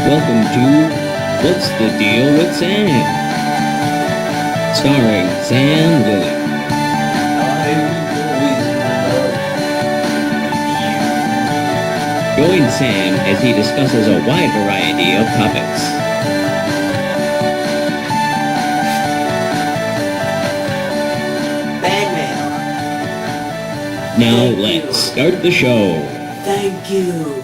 Welcome to What's the Deal with Sam? Starring Sam Lilly. Join Sam as he discusses a wide variety of topics. Bangman. Now let's start the show. Thank you.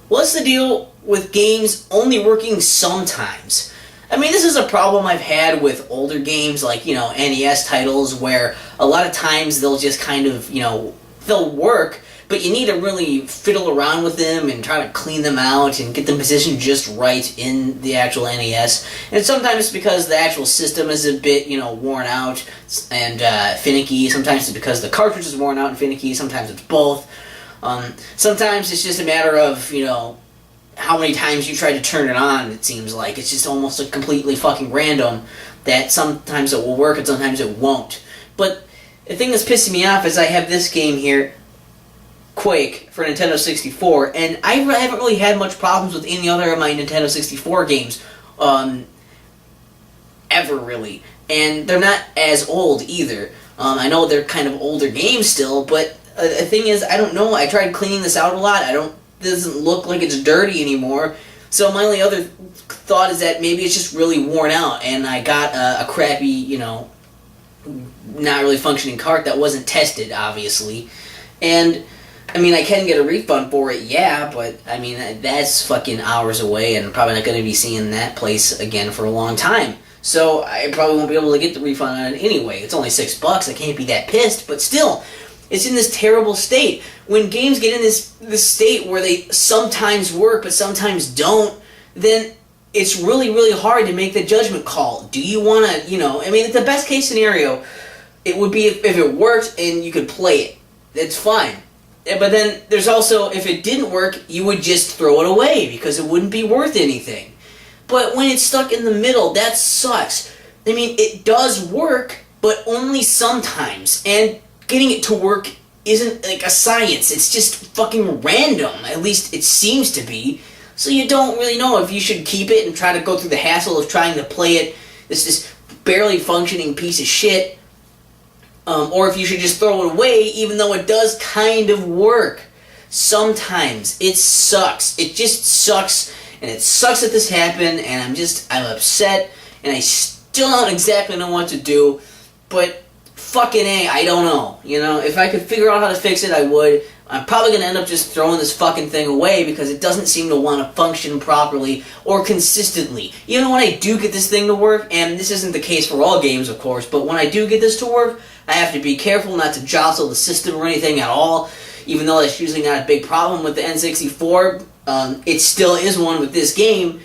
What's the deal with games only working sometimes? I mean, this is a problem I've had with older games like, NES titles where a lot of times they'll just kind of, they'll work, but you need to really fiddle around with them and try to clean them out and get them positioned just right in the actual NES. And sometimes it's because the actual system is a bit, worn out and finicky. Sometimes it's because the cartridge is worn out and finicky. Sometimes it's both. Sometimes it's just a matter of, how many times you try to turn it on, it seems like. It's just almost completely fucking random that sometimes it will work and sometimes it won't. But the thing that's pissing me off is I have this game here, Quake, for Nintendo 64, and I haven't really had much problems with any other of my Nintendo 64 games, ever really. And they're not as old either. I know they're kind of older games still, but the thing is, I don't know, I tried cleaning this out a lot, it doesn't look like it's dirty anymore, so my only other thought is that maybe it's just really worn out, and I got a crappy, not really functioning cart that wasn't tested, obviously, and, I mean, I can get a refund for it, yeah, but, I mean, that's fucking hours away, and I'm probably not going to be seeing that place again for a long time. So, I probably won't be able to get the refund on it anyway. It's only $6, I can't be that pissed, but still, it's in this terrible state. When games get in this state where they sometimes work but sometimes don't, then it's really, really hard to make the judgment call. Do you want to, the best case scenario, it would be if it worked and you could play it. That's fine. But then there's also, if it didn't work, you would just throw it away because it wouldn't be worth anything. But when it's stuck in the middle, that sucks. I mean, it does work, but only sometimes. And getting it to work isn't like a science. It's just fucking random. At least it seems to be. So you don't really know if you should keep it and try to go through the hassle of trying to play it, this barely functioning piece of shit, or if you should just throw it away, even though it does kind of work. Sometimes it sucks. It just sucks, and it sucks that this happened, and I'm upset, and I still don't exactly know what to do, but fucking A, I don't know. If I could figure out how to fix it, I would. I'm probably going to end up just throwing this fucking thing away because it doesn't seem to want to function properly or consistently. Even when I do get this thing to work, and this isn't the case for all games, of course, but when I do get this to work, I have to be careful not to jostle the system or anything at all, even though that's usually not a big problem with the N64. It still is one with this game,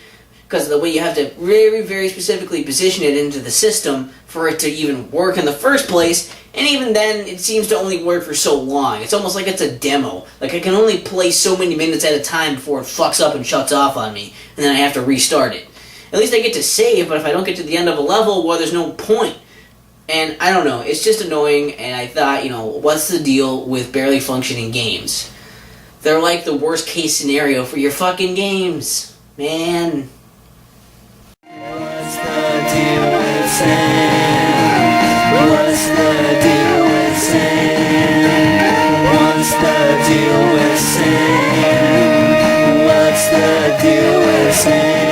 because of the way you have to very, very specifically position it into the system for it to even work in the first place, and even then, it seems to only work for so long. It's almost like it's a demo. Like, I can only play so many minutes at a time before it fucks up and shuts off on me, and then I have to restart it. At least I get to save, but if I don't get to the end of a level, well, there's no point. And, I don't know, it's just annoying, and I thought, what's the deal with barely functioning games? They're like the worst case scenario for your fucking games, man. What's the deal with Sam? What's the deal with Sam? What's the deal with Sam? What's the deal with Sam?